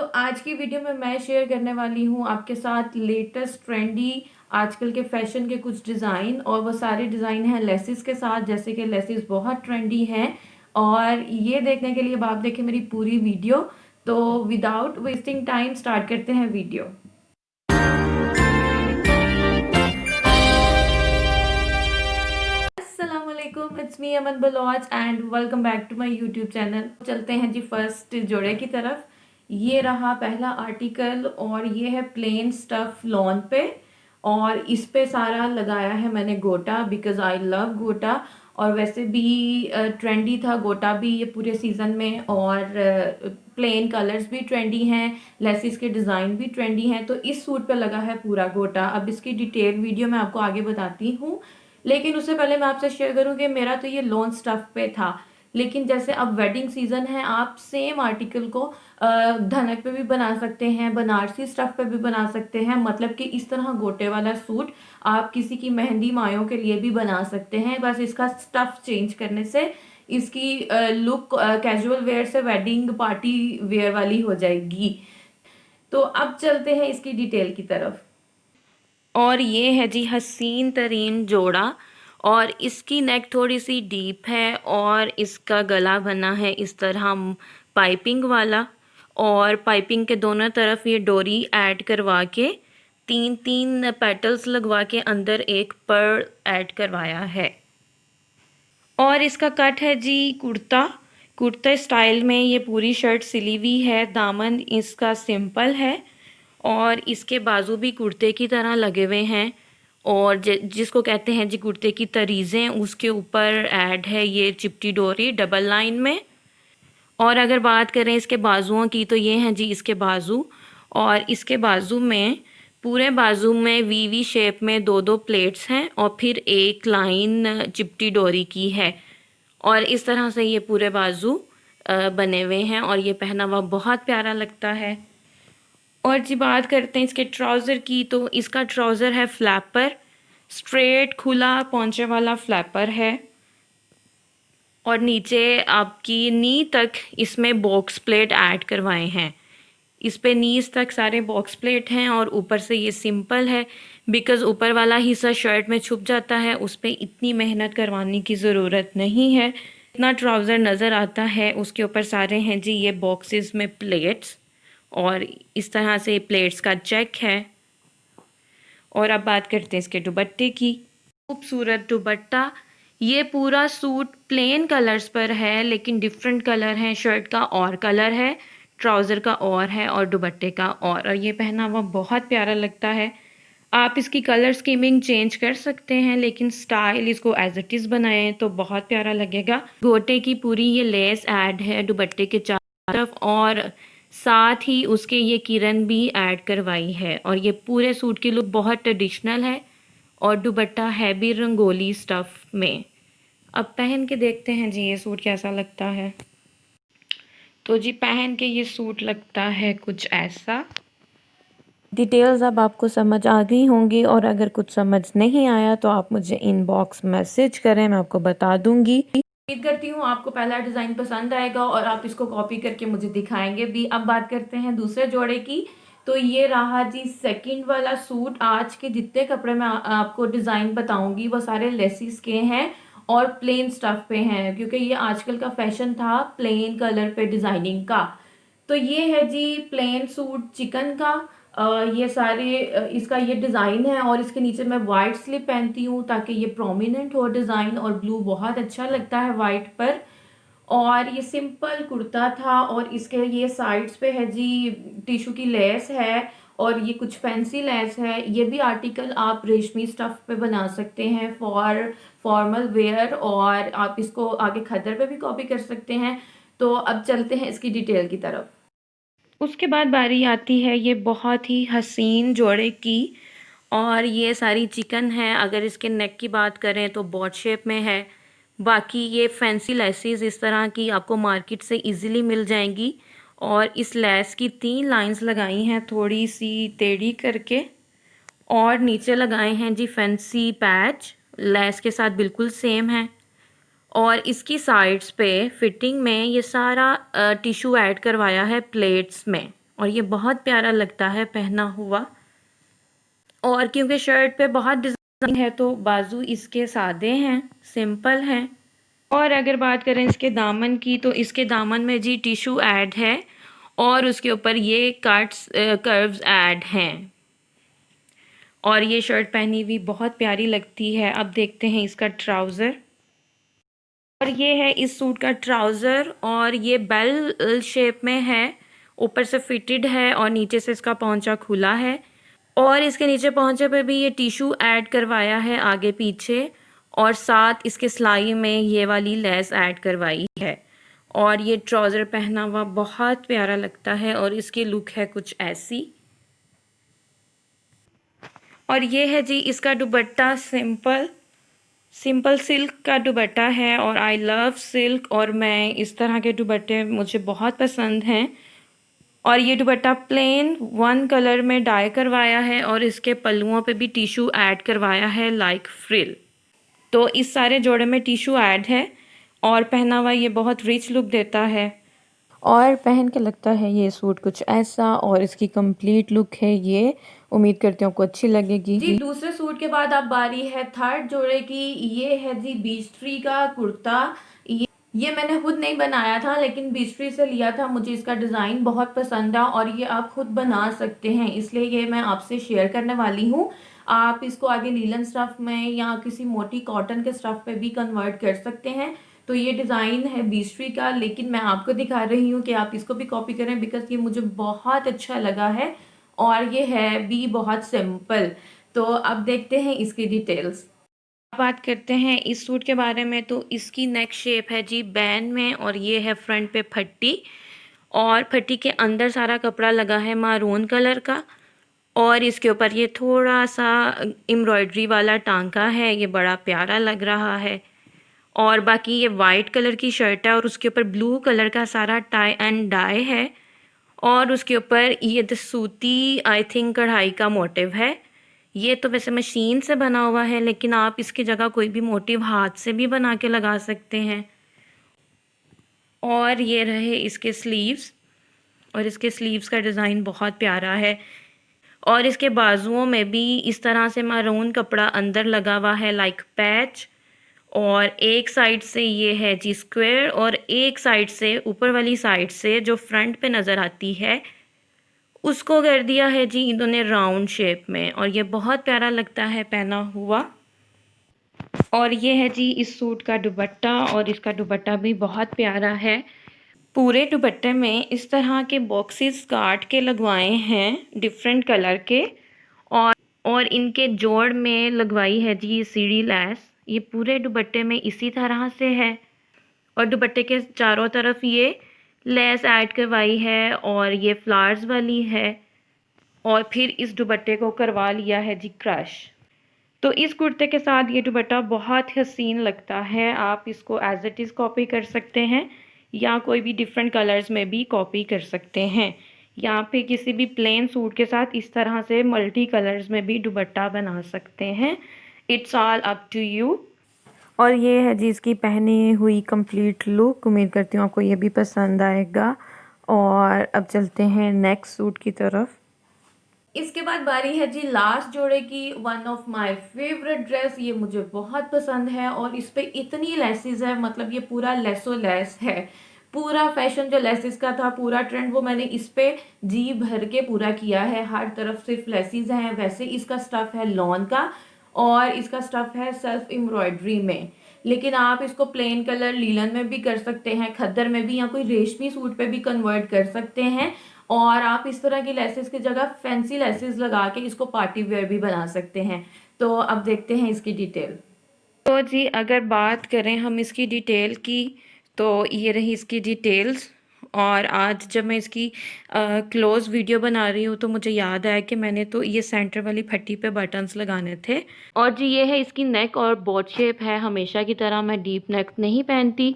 तो आज की वीडियो में मैं शेयर करने वाली हूँ आपके साथ लेटेस्ट ट्रेंडी आजकल के फैशन के कुछ डिज़ाइन, और वो सारे डिज़ाइन हैं लेसिस के साथ। जैसे कि लेसिस बहुत ट्रेंडी हैं, और ये देखने के लिए अब आप देखें मेरी पूरी वीडियो। तो विदाउट वेस्टिंग टाइम स्टार्ट करते हैं वीडियो। अस्सलामुअलैकुम, it's me Aman Baloch and welcome back to my YouTube channel. चलते हैं जी फर्स्ट जोड़े की तरफ। ये रहा पहला आर्टिकल, और ये है प्लेन स्टफ लॉन पे, और इस पे सारा लगाया है मैंने गोटा, बिकॉज आई लव गोटा। और वैसे भी ट्रेंडी था गोटा भी ये पूरे सीजन में, और प्लेन कलर्स भी ट्रेंडी हैं, लेसिस के डिज़ाइन भी ट्रेंडी हैं। तो इस सूट पे लगा है पूरा गोटा। अब इसकी डिटेल वीडियो मैं आपको आगे बताती हूँ, लेकिन उससे पहले मैं आपसे शेयर करूँ कि मेरा तो ये लॉन स्टफ पे था, लेकिन जैसे अब वेडिंग सीजन है, आप सेम आर्टिकल को धनक पे भी बना सकते हैं, बनारसी स्टफ पे भी बना सकते हैं। मतलब कि इस तरह गोटे वाला सूट आप किसी की मेहंदी मायों के लिए भी बना सकते हैं, बस इसका स्टफ चेंज करने से इसकी लुक कैजुअल वेयर से वेडिंग पार्टी वेयर वाली हो जाएगी। तो अब चलते हैं इसकी डिटेल की तरफ। और ये है जी हसीन तरीन जोड़ा, और इसकी नेक थोड़ी सी डीप है, और इसका गला बना है इस तरह पाइपिंग वाला, और पाइपिंग के दोनों तरफ ये डोरी ऐड करवा के तीन तीन पेटल्स लगवा के अंदर एक पर्ल ऐड करवाया है। और इसका कट है जी कुर्ता कुर्ता स्टाइल में। ये पूरी शर्ट सिली हुई है, दामन इसका सिंपल है, और इसके बाजू भी कुर्ते की तरह लगे हुए हैं, और जिसको कहते हैं जी कुर्ते की तरीज़ें, उसके ऊपर ऐड है ये चिपटी डोरी डबल लाइन में। और अगर बात करें इसके बाजुओं की, तो ये हैं जी इसके बाजू, और इसके बाजू में पूरे बाजू में वी शेप में दो दो प्लेट्स हैं, और फिर एक लाइन चिपटी डोरी की है, और इस तरह से ये पूरे बाजू बने हुए हैं, और ये पहना हुआ बहुत प्यारा लगता है। और जी बात करते हैं इसके ट्राउज़र की, तो इसका ट्राउज़र है फ्लैपर, स्ट्रेट खुला पौंचे वाला फ्लैपर है, और नीचे आपकी नी तक इसमें बॉक्स प्लेट ऐड करवाए हैं। इस पे नीज तक सारे बॉक्स प्लेट हैं, और ऊपर से ये सिंपल है, बिकॉज़ ऊपर वाला हिस्सा शर्ट में छुप जाता है, उस पर इतनी मेहनत करवाने की ज़रूरत नहीं है। इतना ट्राउज़र नज़र आता है, उसके ऊपर सारे हैं जी ये बॉक्सेस में प्लेट्स, और इस तरह से प्लेट्स का चेक है। और अब बात करते हैं इसके दुपट्टे की। खूबसूरत दुपट्टा। ये पूरा सूट प्लेन कलर्स पर है, लेकिन डिफरेंट कलर हैं। शर्ट का और कलर है, ट्राउज़र का और है, और दुपट्टे का और ये पहना हुआ बहुत प्यारा लगता है। आप इसकी कलर स्कीमिंग चेंज कर सकते हैं, लेकिन स्टाइल इसको एज इट इज़ बनाएं तो बहुत प्यारा लगेगा। गोटे की पूरी ये लेस ऐड है दुपट्टे के चारों तरफ, और साथ ही उसके ये किरण भी ऐड करवाई है, और ये पूरे सूट की लुक बहुत ट्रेडिशनल है, और दुपट्टा है भी रंगोली स्टफ में। अब पहन के देखते हैं जी ये सूट कैसा लगता है। तो जी पहन के ये सूट लगता है कुछ ऐसा। डिटेल्स अब आपको समझ आ गई होंगी, और अगर कुछ समझ नहीं आया तो आप मुझे इनबॉक्स मैसेज करें, मैं आपको बता दूंगी। उम्मीद करती हूँ आपको पहला डिज़ाइन पसंद आएगा, और आप इसको कॉपी करके मुझे दिखाएंगे भी। अब बात करते हैं दूसरे जोड़े की। तो ये रहा जी सेकंड वाला सूट। आज के जितने कपड़े मैं आपको डिज़ाइन बताऊंगी वो सारे लेसिस के हैं, और प्लेन स्टफ पे हैं, क्योंकि ये आजकल का फैशन था प्लेन कलर पे डिज़ाइनिंग का। तो ये है जी प्लेन सूट चिकन का। ये सारे इसका ये डिज़ाइन है, और इसके नीचे मैं वाइट स्लिप पहनती हूँ ताकि ये प्रोमिनेंट हो डिज़ाइन, और ब्लू बहुत अच्छा लगता है वाइट पर। और ये सिंपल कुर्ता था, और इसके ये साइड्स पे है जी टिशू की लेस है, और ये कुछ फैंसी लेस है। ये भी आर्टिकल आप रेशमी स्टफ पे बना सकते हैं फॉर फॉर्मल वेयर, और आप इसको आगे खद्दर पे भी कॉपी कर सकते हैं। तो अब चलते हैं इसकी डिटेल की तरफ। उसके बाद बारी आती है ये बहुत ही हसीन जोड़े की, और ये सारी चिकन है। अगर इसके नेक की बात करें तो बॉट शेप में है। बाकी ये फैंसी लेसेस इस तरह की आपको मार्केट से इजीली मिल जाएंगी, और इस लेस की 3 लाइंस लगाई हैं थोड़ी सी टेढ़ी करके, और नीचे लगाए हैं जी फैंसी पैच, लेस के साथ बिल्कुल सेम है। और इसकी साइड्स पे फिटिंग में ये सारा टिश्यू ऐड करवाया है प्लेट्स में, और ये बहुत प्यारा लगता है पहना हुआ। और क्योंकि शर्ट पे बहुत डिज़ाइन है तो बाजू इसके सादे हैं, सिंपल हैं। और अगर बात करें इसके दामन की तो इसके दामन में जी टिशू ऐड है और उसके ऊपर ये कट्स कर्व्स ऐड हैं। और ये शर्ट पहनी हुई बहुत प्यारी लगती है। अब देखते हैं इसका ट्राउज़र। और ये है इस सूट का ट्राउज़र और ये बेल शेप में है, ऊपर से फिटेड है और नीचे से इसका पहुंचा खुला है। और इसके नीचे पहुंचे पे भी ये टिशू ऐड करवाया है आगे पीछे, और साथ इसके सिलाई में ये वाली लेस ऐड करवाई है। और ये ट्राउज़र पहना हुआ बहुत प्यारा लगता है और इसकी लुक है कुछ ऐसी। और ये है जी इसका दुपट्टा, सिंपल सिल्क का दुपट्टा है और आई लव सिल्क, और मैं इस तरह के दुपट्टे मुझे बहुत पसंद हैं। और ये दुपट्टा प्लेन 1 कलर में डाई करवाया है और इसके पल्लुओं पे भी टिशू ऐड करवाया है लाइक फ्रिल। तो इस सारे जोड़े में टिशू ऐड है और पहना हुआ ये बहुत रिच लुक देता है और पहन के लगता है ये सूट कुछ ऐसा। और इसकी कंप्लीट लुक है ये, उम्मीद करती हूँ आपको अच्छी लगेगी जी। दूसरे सूट के बाद अब बारी है थर्ड जोड़े की। ये है जी बीच ट्री का कुर्ता। ये मैंने खुद नहीं बनाया था लेकिन बीच ट्री से लिया था। मुझे इसका डिज़ाइन बहुत पसंद है और ये आप खुद बना सकते हैं, इसलिए ये मैं आपसे शेयर करने वाली हूँ। आप इसको आगे लीलन स्टफ में या किसी मोटी कॉटन के स्टफ पे भी कन्वर्ट कर सकते हैं। तो ये डिज़ाइन है बीच ट्री का, लेकिन मैं आपको दिखा रही हूँ कि आप इसको भी कॉपी करें बिकॉज ये मुझे बहुत अच्छा लगा है और ये है भी बहुत सिंपल। तो अब देखते हैं इसकी डिटेल्स। बात करते हैं इस सूट के बारे में। तो इसकी नेक शेप है जी बैन में और ये है फ्रंट पे फट्टी, और फट्टी के अंदर सारा कपड़ा लगा है मारून कलर का, और इसके ऊपर ये थोड़ा सा एम्ब्रॉयडरी वाला टांका है, ये बड़ा प्यारा लग रहा है। और बाकी ये वाइट कलर की शर्ट है और उसके ऊपर ब्लू कलर का सारा टाई एंड डाई है, और उसके ऊपर ये सूती आई थिंक कढ़ाई का मोटिव है। ये तो वैसे मशीन से बना हुआ है लेकिन आप इसकी जगह कोई भी मोटिव हाथ से भी बना के लगा सकते हैं। और ये रहे इसके स्लीव्स, और इसके स्लीव्स का डिज़ाइन बहुत प्यारा है। और इसके बाजुओं में भी इस तरह से मारून कपड़ा अंदर लगा हुआ है लाइक पैच, और एक साइड से ये है जी स्क्वायर और एक साइड से ऊपर वाली साइड से जो फ्रंट पे नज़र आती है उसको कर दिया है जी इन्होंने राउंड शेप में, और ये बहुत प्यारा लगता है पहना हुआ। और ये है जी इस सूट का दुपट्टा, और इसका दुपट्टा भी बहुत प्यारा है। पूरे दुपट्टे में इस तरह के बॉक्सेस काट के लगवाए हैं डिफरेंट कलर के, और और इनके जोड़ में लगवाई है जी ये सीढ़ी लैस। ये पूरे दुपट्टे में इसी तरह से है और दुपट्टे के चारों तरफ ये लेस ऐड करवाई है और ये फ्लावर्स वाली है, और फिर इस दुपट्टे को करवा लिया है जी क्रश। तो इस कुर्ते के साथ ये दुपट्टा बहुत हसीन लगता है। आप इसको एज इट इज़ कॉपी कर सकते हैं या कोई भी डिफरेंट कलर्स में भी कॉपी कर सकते हैं, या फिर किसी भी प्लेन सूट के साथ इस तरह से मल्टी कलर्स में भी दुपट्टा बना सकते हैं। It's all up to you. और ये है जी इसकी पहनी हुई कंप्लीट लुक। उम्मीद करती हूँ आपको ये भी पसंद आएगा। और अब चलते हैं नेक्स्ट सूट की तरफ। इसके बाद बारी है जी लास्ट जोड़े की। One of my favourite dress, ये मुझे बहुत पसंद है और इस पे इतनी लेसेस है, मतलब ये पूरा लेसो लेस है। पूरा फैशन जो लेसेस का था, पूरा ट्रेंड, वो मैंने इस पे जी भर के पूरा किया है। हर तरफ सिर्फ लेसेस हैं। वैसे इसका स्टफ है लॉन का और इसका स्टफ है सेल्फ एम्ब्रॉयडरी में, लेकिन आप इसको प्लेन कलर लीलन में भी कर सकते हैं, खद्दर में भी, या कोई रेशमी सूट पे भी कन्वर्ट कर सकते हैं। और आप इस तरह की लेसेस की जगह फैंसी लेसेस लगा के इसको पार्टी वेयर भी बना सकते हैं। तो अब देखते हैं इसकी डिटेल। तो जी अगर बात करें हम इसकी डिटेल की, तो ये रही इसकी डिटेल्स। और आज जब मैं इसकी क्लोज वीडियो बना रही हूँ तो मुझे याद आया कि मैंने तो ये सेंटर वाली फट्टी पे बटन्स लगाने थे। और जी ये है इसकी नेक, और बॉट शेप है। हमेशा की तरह मैं डीप नेक नहीं पहनती।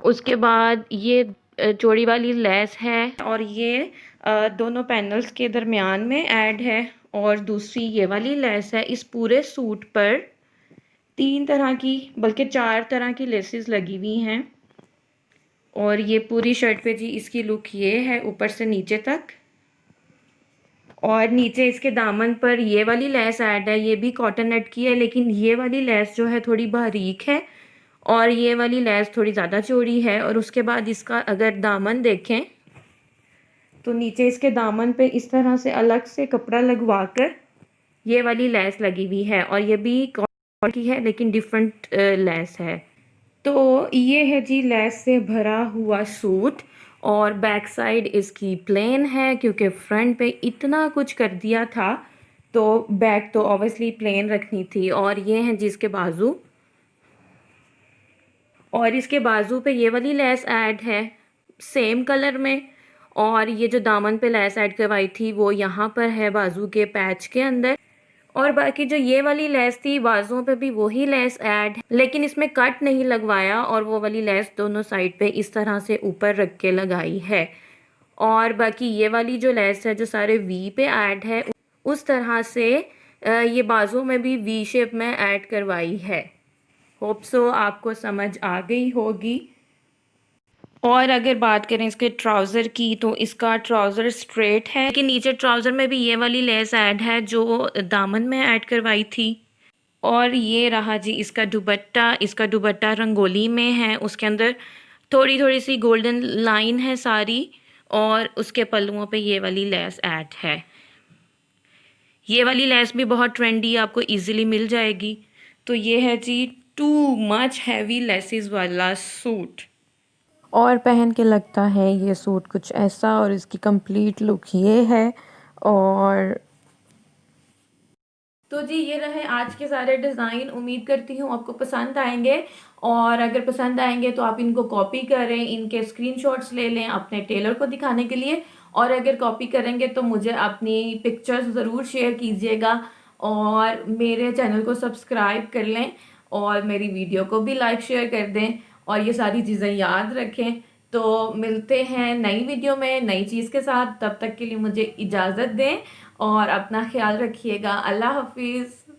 उसके बाद ये चौड़ी वाली लेस है, और ये दोनों पैनल्स के दरमियान में ऐड है, और दूसरी ये वाली लेस है। इस पूरे सूट पर 3 तरह की, बल्कि 4 तरह की लेसेस लगी हुई हैं। और ये पूरी शर्ट पे जी इसकी लुक ये है ऊपर से नीचे तक। और नीचे इसके दामन पर ये वाली लेस ऐड है, ये भी कॉटन नेट की है, लेकिन ये वाली लेस जो है थोड़ी बारीक है और ये वाली लेस थोड़ी ज़्यादा चौड़ी है। और उसके बाद इसका अगर दामन देखें तो नीचे इसके दामन पे इस तरह से अलग से कपड़ा लगवा कर ये वाली लेस लगी हुई है, और ये भी कॉटन की है लेकिन डिफरेंट लेस है। तो ये है जी लेस से भरा हुआ सूट, और बैक साइड इसकी प्लेन है क्योंकि फ्रंट पे इतना कुछ कर दिया था तो बैक तो ऑब्वियसली प्लेन रखनी थी। और ये हैं जी इसके बाजू, और इसके बाजू पे ये वाली लेस ऐड है सेम कलर में, और ये जो दामन पे लेस ऐड करवाई थी वो यहाँ पर है बाजू के पैच के अंदर। और बाकी जो ये वाली लेस थी बाजुओं पे भी वही लेस ऐड है, लेकिन इसमें कट नहीं लगवाया, और वो वाली लेस दोनों साइड पे इस तरह से ऊपर रख के लगाई है। और बाकी ये वाली जो लेस है जो सारे वी पे ऐड है उस तरह से ये बाजुओं में भी वी शेप में ऐड करवाई है। होप सो आपको समझ आ गई होगी। और अगर बात करें इसके ट्राउज़र की तो इसका ट्राउज़र स्ट्रेट है, लेकिन नीचे ट्राउज़र में भी ये वाली लेस ऐड है जो दामन में ऐड करवाई थी। और ये रहा जी इसका दुपट्टा, इसका दुपट्टा रंगोली में है, उसके अंदर थोड़ी थोड़ी सी गोल्डन लाइन है सारी, और उसके पल्लुओं पे ये वाली लेस ऐड है। ये वाली लेस भी बहुत ट्रेंडी, आपको इजीली मिल जाएगी। तो ये है जी टू मच हैवी लेसेस वाला सूट, और पहन के लगता है ये सूट कुछ ऐसा, और इसकी कंप्लीट लुक ये है। और तो जी ये रहे आज के सारे डिज़ाइन, उम्मीद करती हूँ आपको पसंद आएंगे, और अगर पसंद आएंगे तो आप इनको कॉपी करें, इनके स्क्रीनशॉट्स ले लें अपने टेलर को दिखाने के लिए, और अगर कॉपी करेंगे तो मुझे अपनी पिक्चर्स ज़रूर शेयर कीजिएगा, और मेरे चैनल को सब्सक्राइब कर लें, और मेरी वीडियो को भी लाइक शेयर कर दें, और ये सारी चीज़ें याद रखें। तो मिलते हैं नई वीडियो में नई चीज़ के साथ, तब तक के लिए मुझे इजाज़त दें और अपना ख्याल रखिएगा। अल्लाह हाफिज़।